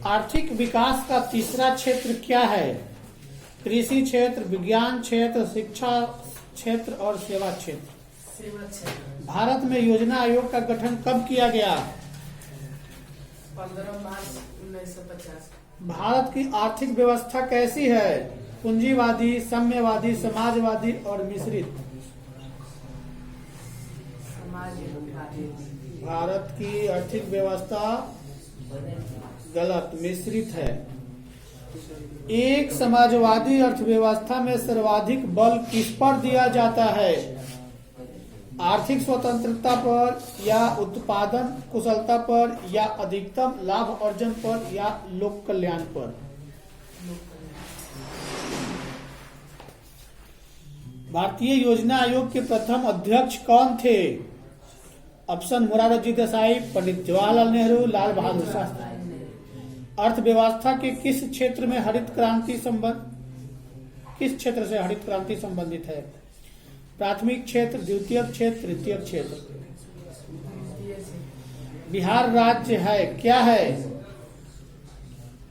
आर्थिक विकास का तीसरा क्षेत्र क्या है? कृषि क्षेत्र, विज्ञान क्षेत्र, शिक्षा क्षेत्र और सेवा क्षेत्र। भारत में योजना आयोग का गठन कब किया गया? 15 मार्च 1950। भारत की आर्थिक व्यवस्था कैसी है? पूंजीवादी, साम्यवादी, समाजवादी और मिश्रित। समाजवादी। भारत की आर्थिक व्यवस्था गलत, मिश्रित है। एक समाजवादी अर्थव्यवस्था में सर्वाधिक बल किस पर दिया जाता है? आर्थिक स्वतंत्रता पर या उत्पादन कुशलता पर या अधिकतम लाभ अर्जन पर या लोक कल्याण पर? भारतीय योजना आयोग के प्रथम अध्यक्ष कौन थे? ऑप्शन मोरारजी देसाई, पंडित जवाहरलाल नेहरू, लाल बहादुर शास्त्री। अर्थव्यवस्था के किस क्षेत्र से हरित क्रांति संबंधित है? प्राथमिक क्षेत्र, द्वितीयक क्षेत्र, तृतीयक क्षेत्र। बिहार राज्य है क्या है?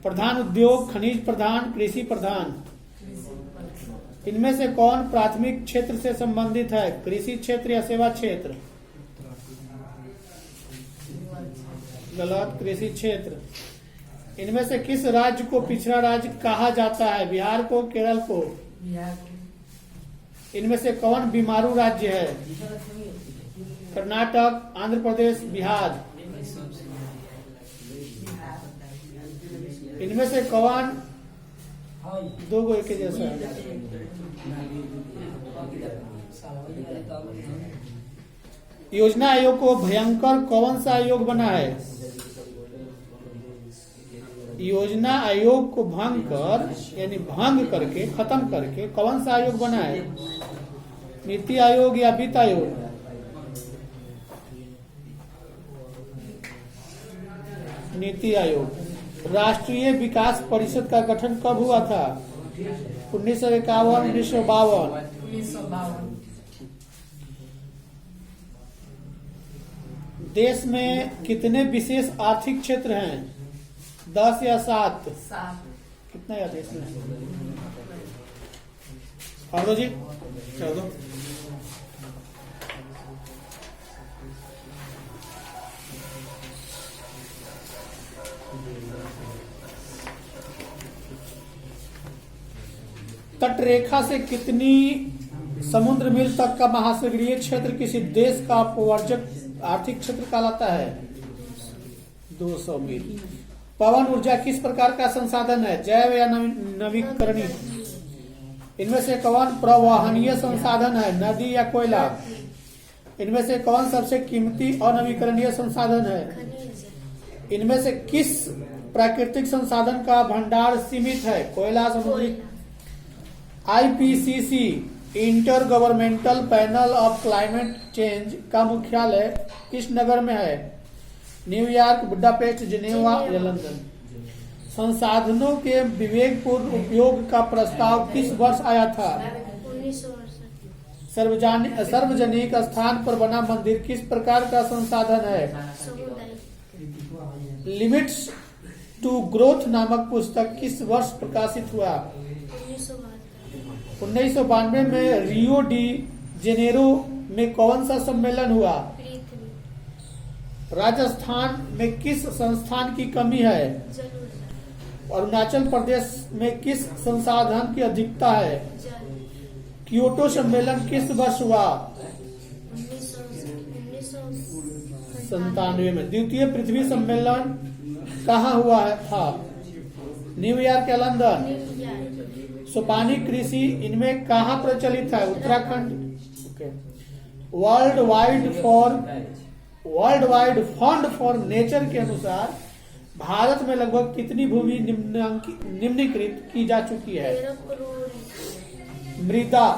प्रधान उद्योग, खनिज प्रधान, कृषि प्रधान। इनमें से कौन प्राथमिक क्षेत्र से संबंधित है? कृषि क्षेत्र या सेवा क्षेत्र? गलत, कृषि क्षेत्र। इनमें से किस राज्य को पिछड़ा राज्य कहा जाता है? बिहार को, केरल को? इनमें से कौन बीमारू राज्य है? कर्नाटक, आंध्र प्रदेश, बिहार। इनमें से कौन दो गो एक जैसा है? योजना आयोग को भयंकर कौन सा आयोग बना है? योजना आयोग को भंग कर यानी भंग करके खत्म करके कौन सा आयोग बना है? नीति आयोग या वित्त आयोग? नीति आयोग। राष्ट्रीय विकास परिषद का गठन कब हुआ था? 1951, 1952? 1952। देश में कितने विशेष आर्थिक क्षेत्र हैं? 10 या 7? 7। कितना या देश में? और जी चलो दो। तट रेखा से कितनी समुद्र मील तक का महासागरीय क्षेत्र किसी देश का अपवर्जक आर्थिक क्षेत्र कहलाता है? 200 मील। पवन ऊर्जा किस प्रकार का संसाधन है? जैव या नवीकरणीय? इनमें से कौन प्रवाहनीय संसाधन है? नदी या कोयला? इनमें से कौन सबसे कीमती अनवीकरणीय संसाधन है? इनमें से किस प्राकृतिक संसाधन का भंडार सीमित है? कोयला, समुद्री? IPCC inter governmental panel of climate change का मुख्यालय किस नगर में है? न्यूयॉर्क, बुडापेस्ट, जिनेवा या लंदन? संसाधनों के विवेकपूर्ण उपयोग का प्रस्ताव किस वर्ष आया था? 1968। सार्वजनिक स्थान पर बना मंदिर किस प्रकार का संसाधन है? लिमिट्स टू ग्रोथ नामक पुस्तक किस वर्ष प्रकाशित हुआ? 1992 में रियो डी जेनेरो में कौन सा सम्मेलन हुआ? राजस्थान में किस संस्थान की कमी है? अरुणाचल प्रदेश में किस संसाधन की अधिकता है? क्योटो सम्मेलन किस वर्ष हुआ? 97 में। द्वितीय पृथ्वी सम्मेलन कहाँ हुआ था? न्यूयॉर्क या लंदन? सोपानी कृषि इनमें कहाँ प्रचलित है? Uttarakhand. World wide fund for nature के अनुसार भारत में लगभग कितनी भूमि निम्नीकृत की जा चुकी है? मृदा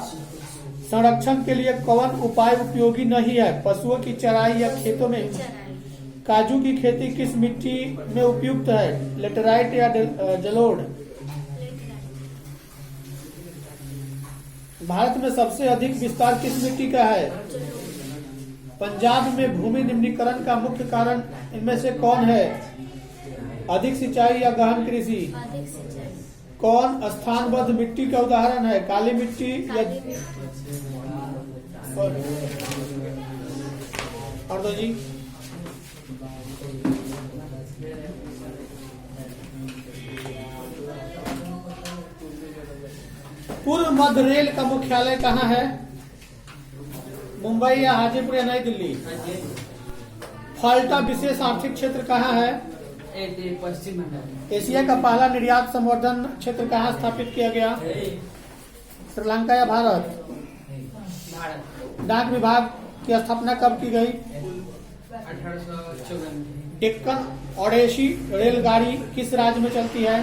संरक्षण के लिए कौन उपाय उपयोगी नहीं है? पशुओं की चराई या खेतों में? काजू की खेती किस मिट्टी में उपयुक्त है? लेटराइट या जलोढ़? भारत में सबसे अधिक विस्तार किस मिट्टी का है? पंजाब में भूमि निम्नीकरण का मुख्य कारण इनमें से कौन है? अधिक सिंचाई या गहन कृषि? अधिक सिंचाई। कौन स्थानबद्ध मिट्टी का उदाहरण है? काली मिट्टी या काली मिट्टी। और दो जी। पूर्व मध्य रेल का मुख्यालय कहाँ है? मुंबई या हाजीपुर या नई दिल्ली? फाल्टा विशेष आर्थिक क्षेत्र कहाँ है? पश्चिम बंगाल। एशिया का पहला निर्यात संवर्धन क्षेत्र कहाँ स्थापित किया गया? श्रीलंका या भारत? भारत। डाक विभाग की स्थापना कब की गई? 1854। डेक्कन ओडेसी रेलगाड़ी किस राज्य में चलती है?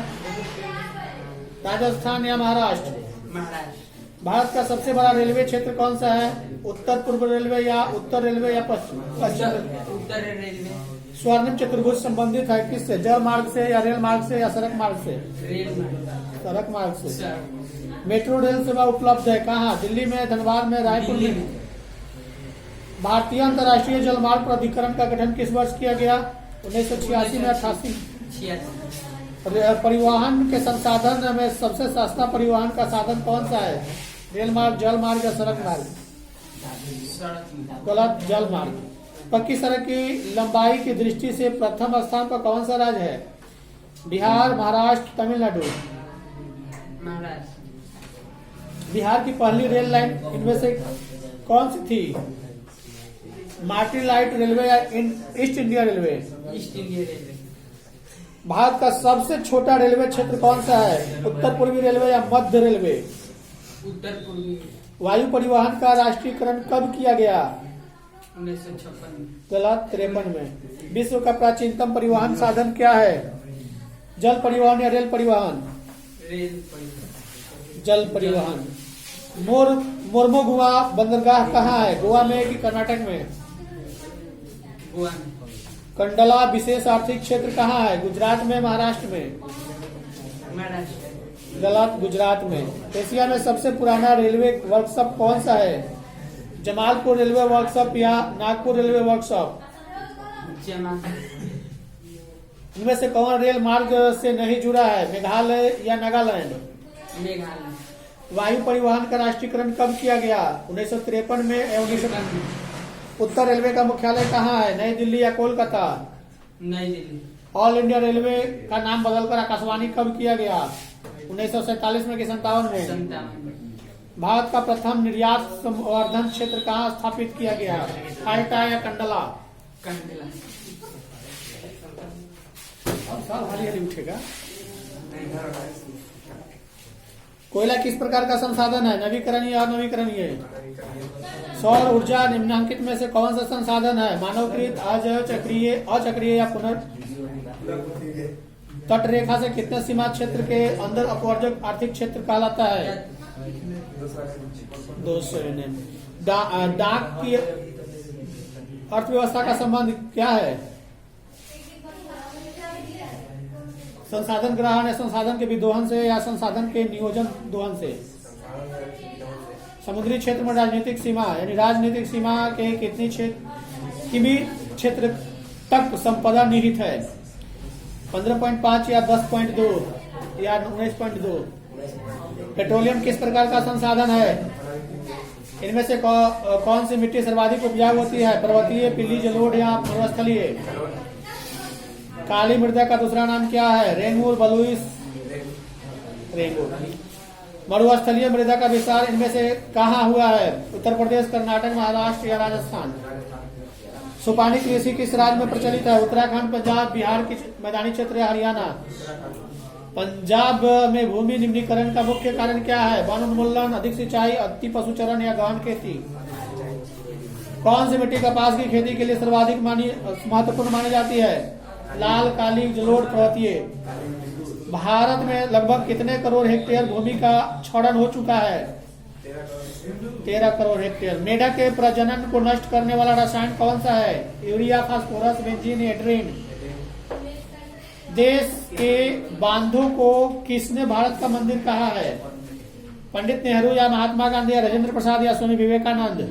राजस्थान या महाराष्ट्र? महाराष्ट्र। भारत का सबसे बड़ा रेलवे क्षेत्र कौन सा है? उत्तर पूर्व रेलवे या उत्तर रेलवे या पश्चिम? उत्तर रेलवे। स्वर्णिम चतुर्भुज संबंधित है किससे? जल मार्ग से या रेल मार्ग से या सड़क मार्ग से? रेल सड़क मार्ग से। मेट्रो रेल सेवा उपलब्ध है कहाँ? दिल्ली में, धनबाद में, रायपुर में? भारतीय अंतर्राष्ट्रीय जल मार्ग प्राधिकरण का गठन किस वर्ष किया गया? 1986 में, 88? 86। परिवहन के संसाधन में सबसे सस्ता परिवहन का साधन कौन सा है? रेल मार्ग, जल मार्ग या सड़क मार्ग? सड़क। गलत, जल मार्ग। पक्की सड़क की लंबाई की दृष्टि से प्रथम स्थान पर कौन सा राज्य है? बिहार, महाराष्ट्र, तमिलनाडु? महाराष्ट्र। बिहार की पहली रेल लाइन इनमें से कौन सी थी? मार्टिन लाइट रेलवे या east India railway? East India railway. Bharat का सबसे छोटा रेलवे क्षेत्र कौन सा है? उत्तर पूर्वी रेलवे या मध्य रेलवे? उत्तर पूर्वी। वायु परिवहन का राष्ट्रीयकरण कब किया गया? 1956। गलत, 53 में। विश्व का प्राचीनतम परिवहन साधन क्या है? जल परिवहन या रेल परिवहन? रेल परिवहन। जल परिवहन। मोर्मुगुआ बंदरगाह कहाँ है? गोवा में कि कर्नाटक में? गोवा में। कंडला विशेष आर्थिक क्षेत्र कहाँ है? गुजरात में, महाराष्ट्र में? महाराष्ट्र। गलत, गुजरात में। एशिया में सबसे पुराना रेलवे वर्कशॉप कौन सा है? जमालपुर रेलवे वर्कशॉप या नागपुर रेलवे वर्कशॉप? इनमें से कौन रेल मार्ग से नहीं जुड़ा है? मेघालय या नागालैंड? मेघालय। वायु परिवहन का राष्ट्रीयकरण कब किया गया? 1953 में या 1990? उत्तर रेलवे का मुख्यालय कहाँ है? नई दिल्ली या कोलकाता? नई दिल्ली। ऑल इंडिया रेलवे का नाम बदलकर आकाशवाणी कब किया गया? 1947 में कि 57 में? 57 में। भारत का प्रथम निर्यात संवर्धन क्षेत्र कहाँ स्थापित किया गया? फाल्टा या कंडला? कंडला। साल हाली उठेगा। कोयला किस प्रकार का संसाधन है? नवीकरणीय या अनवीकरणीय? सौर ऊर्जा निम्नलिखित में से कौन सा संसाधन है? मानवकृत, अचक्रीय या पुनः? तट रेखा से कितने सीमा क्षेत्र के अंदर अपवर्जक आर्थिक क्षेत्र कहलाता है? 200 NM। डाक की अर्थव्यवस्था का संबंध क्या है? संसाधन ग्रहण या संसाधन के विदोहन से या संसाधन के नियोजन दोहन से? समुद्री क्षेत्र में राजनीतिक सीमा यानी राजनीतिक सीमा के कितनी किमी क्षेत्र तक संपदा निहित है? 15.5 या 10.2 या 19.2? पेट्रोलियम किस प्रकार का संसाधन है? इनमें से कौन सी मिट्टी सर्वाधिक उपजाऊ होती है? पर्वतीय, पीली जलोढ़ या मरुस्थलीय? काली मृदा का दूसरा नाम क्या है? रेंगूर, बलुई, रेंगूर। मरुस्थलीय मृदा का विस्तार इनमें से कहाँ हुआ है? उत्तर प्रदेश, कर्नाटक, महाराष्ट्र या राजस्थान? सुपानी कृषि किस राज्य में प्रचलित है? उत्तराखंड, पंजाब, बिहार की मैदानी क्षेत्र या हरियाणा? पंजाब में भूमि निम्नीकरण का मुख्य कारण क्या है? वन उन्मूलन, अधिक सिंचाई, अति पशुचरण या गहन खेती? कौन सी मिट्टी कपास की खेती के लिए सर्वाधिक महत्वपूर्ण मानी जाती है? लाल, काली, जलोढ़, पर्वतीय? भारत में लगभग कितने करोड़ हेक्टेयर भूमि का क्षरण हो चुका है? 13 करोड़ हेक्टेयर। मेढक के प्रजनन को नष्ट करने वाला रसायन कौन सा है? Urea, phosphorus, benzene, एड्रीन? देश के बांधों को किसने भारत का मंदिर कहा है? पंडित नेहरू या महात्मा गांधी या राजेंद्र प्रसाद या स्वामी विवेकानंद?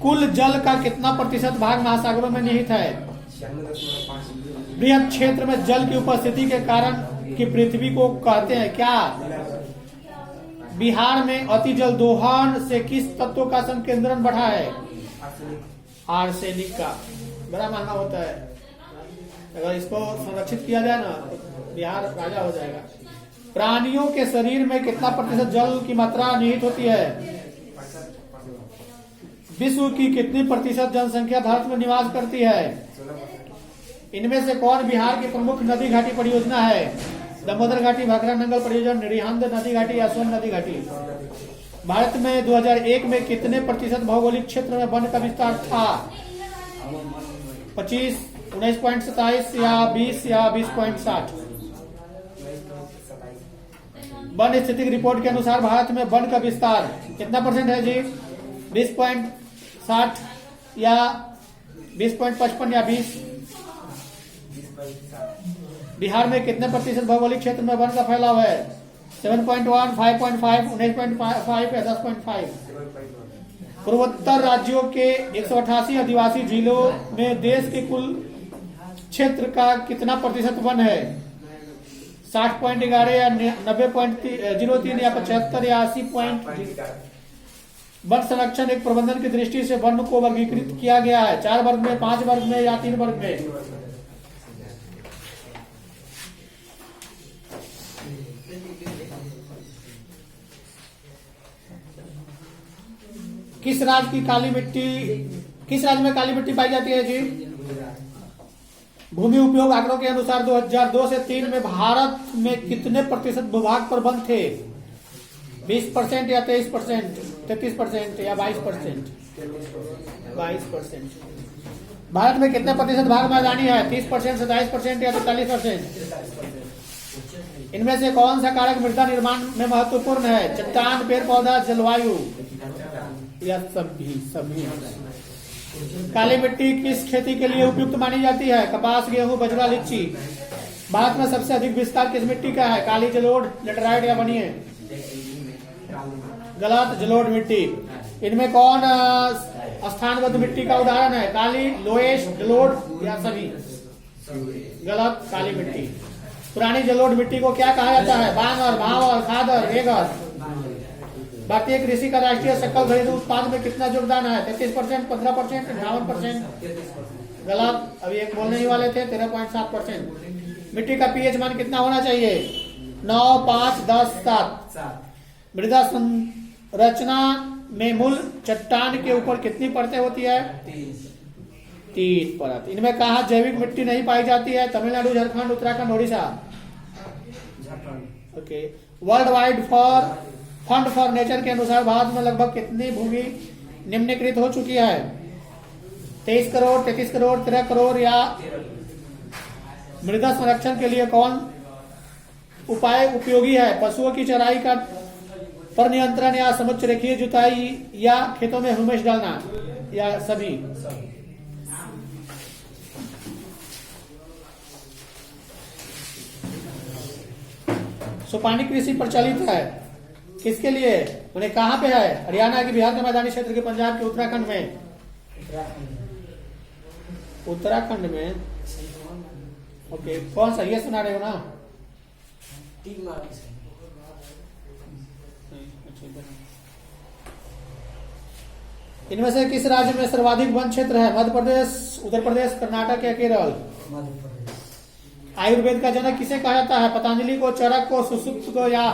कुल जल का कितना प्रतिशत भाग महासागरों में निहित है? बृहद क्षेत्र में जल की उपस्थिति के कारण कि पृथ्वी को कहते हैं क्या? बिहार में अति जल दोहन से किस तत्व का संकेंद्रण बढ़ा है? आर्सेनिक का। बड़ा महंगा होता है, अगर इसको संरक्षित किया जाए ना तो बिहार राजा हो जाएगा। प्राणियों के शरीर में कितना प्रतिशत जल की मात्रा निहित होती है? विश्व की कितनी प्रतिशत जनसंख्या भारत में निवास करती है? इनमें से कौन बिहार की प्रमुख नदी घाटी परियोजना है? दामोदर घाटी, भाखड़ा नंगल परियोजना, निरिहंद नदी घाटी या सोन नदी घाटी? भारत में 2001 में कितने प्रतिशत भौगोलिक क्षेत्र में वन का विस्तार था? 25, 19.27 या 20 या 20.60? वन स्थिति रिपोर्ट के अनुसार भारत में वन का विस्तार कितना परसेंट है जी? 20.60 या 20.55 या 20? बिहार में कितने प्रतिशत भौगोलिक क्षेत्र में वन का फैलाव है? 7.1, 5.5, 19.5 या 10.5? पूर्वोत्तर राज्यों के 188 आदिवासी जिलों में देश के कुल क्षेत्र का कितना प्रतिशत वन है? 60.11 या 90.03 या 75 या 80. वन संरक्षण एक प्रबंधन की दृष्टि से वन को वर्गीकृत किया गया है 4 वर्ग में, 5 वर्ग में या 3 वर्ग में? किस राज्य में काली मिट्टी पाई जाती है जी? भूमि उपयोग आंकड़ों के अनुसार 2002 से 3 में भारत में कितने प्रतिशत भूभाग पर वन थे? 20% या 23%, 33% या 22%? 22%। भारत में कितने प्रतिशत भाग मैदानी है? 30%, 27% या 43%? इनमें से कौन सा कारक मृदा निर्माण में महत्वपूर्ण है? चट्टान, पेड़ पौधा, जलवायु या सभी? काली मिट्टी किस खेती के लिए उपयुक्त मानी जाती है? कपास, गेहूं, बजरा, लीची? भारत में सबसे अधिक विस्तार किस मिट्टी का है? काली, जलोढ़, लेटराइट या बनिए? गलत, जलोढ़ मिट्टी। इनमें कौन स्थानबद्ध मिट्टी का उदाहरण है? काली, लोएश, जलोढ़ या सभी? गलत, काली मिट्टी। पुरानी जलोढ़ मिट्टी को क्या कहा जाता है? बांगर, भावर, खादर, रेगर? भारतीय कृषि का राष्ट्रीय सकल घरेलू उत्पाद में कितना योगदान है? 33%, 15%, 58%? गलत, अभी एक बोलने ही वाले थे, 13.7%। मिट्टी का पीएच मान कितना होना चाहिए? 9, 5, 10, 7? मृदा संरचना में मूल चट्टान के ऊपर कितनी परतें होती है? 3 परत। इनमें कहा जैविक मिट्टी नहीं पाई जाती है? Tamil Nadu, Jharkhand, Uttarakhand, Odisha? Okay. World wide fund for nature के अनुसार भारत में लगभग कितनी भूमि निम्नीकृत हो चुकी है? 23 करोड़, 33 करोड़, 13 करोड़ या? मृदा संरक्षण के लिए कौन उपाय उपयोगी है? पशुओं की चराई का पर नियंत्रण या समुच्च रेखीय जुताई या खेतों में ह्यूमस डालना या सभी? सुपानी कृषि प्रचलित है किसके लिए? उन्हें कहाँ पे है? हरियाणा के, बिहार के मैदानी क्षेत्र के, पंजाब के, उत्तराखंड में? उत्तराखंड में। ओके, कौन सा ये सुना रहे हो ना? इनमें से किस राज्य में सर्वाधिक वन क्षेत्र है? मध्य प्रदेश, उत्तर प्रदेश, कर्नाटक या केरल? आयुर्वेद का जनक किसे कहा जाता है? पतंजलि को, चरक को, सुश्रुत को या?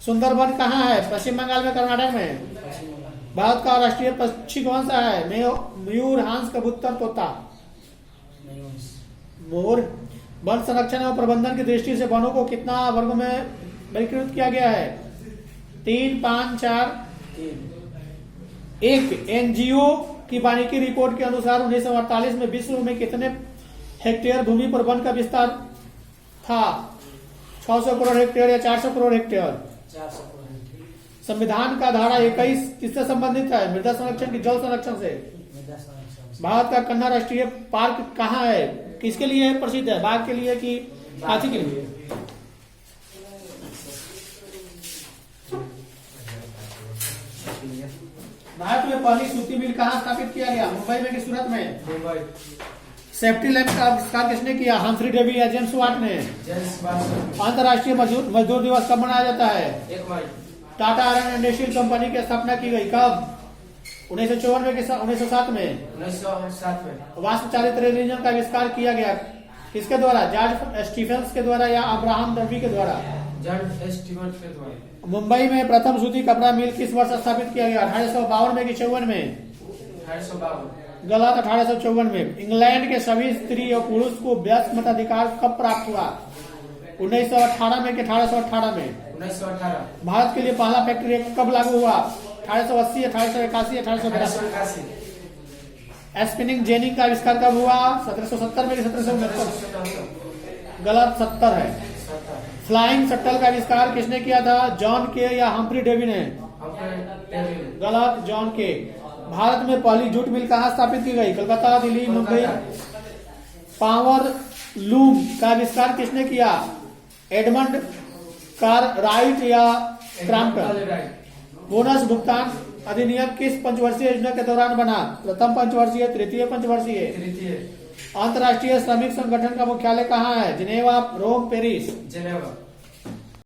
सुंदरबन कहाँ है? पश्चिम बंगाल में, कर्नाटक में? भारत का राष्ट्रीय पक्षी कौन सा है? मयूर, हंस, कबूतर, तोता? मोर। वन संरक्षण एवं प्रबंधन की दृष्टि से वनों को कितना वर्गों में वर्गीकृत किया गया है? 3, 5, 4? एक एनजीओ की वानिकी रिपोर्ट के अनुसार 1948 में विश्व में कितने हेक्टेयर भूमि पर वन का विस्तार था? 600 करोड़ हेक्टेयर या 400 करोड़ हेक्टेयर? 400 करोड़। संविधान का धारा 21 किससे संबंधित है? मृदा संरक्षण की जल संरक्षण से? भारत का कन्हा राष्ट्रीय पार्क कहाँ है? किसके लिए प्रसिद्ध है? बाघ के लिए कि हाथी के लिए? भारत में पहली सूती मिल कहाँ स्थापित किया गया? मुंबई में कि सूरत में? मुंबई। सेफ्टी लैंप का आविष्कार किसने किया? हम्फ्री डेवी या जेम्स वाट ने? James Watt. अंतर्राष्ट्रीय मजदूर दिवस कब मनाया जाता है? 1 मई। Tata iron and steel company की स्थापना की गई कब? 1954 में कि 1907 में? 1907 में। वाष्प चालित टेलीविजन का आविष्कार किया गया किसके द्वारा? जॉर्ज स्टीफेंस के द्वारा या अब्राहम डर्बी के द्वारा? जॉर्ज स्टीफेंस के द्वारा। मुंबई में प्रथम सूती कपड़ा मिल किस वर्ष स्थापित किया गया? 1852 में कि 54 में? 1852। गलत, 1854 में। इंग्लैंड के सभी स्त्री और पुरुष को व्यस्क मताधिकार कब प्राप्त हुआ? 1918 में कि 1818 में? 1918। भारत के लिए पहला फैक्ट्री एक्ट कब लागू हुआ? 1880, 1881, 1882? 1881। स्पिनिंग जेनी का आविष्कार कब हुआ? 1770 में कि 1769? 1770। गलत, 70 है। 70। फ्लाइंग शटल का आविष्कार किसने किया था? जॉन के या हम्फ्री डेवी ने? गलत, जॉन के। भारत में पहली जूट मिल कहाँ स्थापित की गई? कलकत्ता, दिल्ली, मुंबई? पावर लूम का आविष्कार किसने किया? एडमंड कारराइट या क्रॉम्पटन? बोनस भुगतान अधिनियम किस पंचवर्षीय योजना के दौरान बना? प्रथम पंचवर्षीय, तृतीय पंचवर्षीय? तृतीय। अंतर्राष्ट्रीय श्रमिक संगठन का मुख्यालय कहाँ है? जिनेवा, रोम, पेरिस? जेनेवा।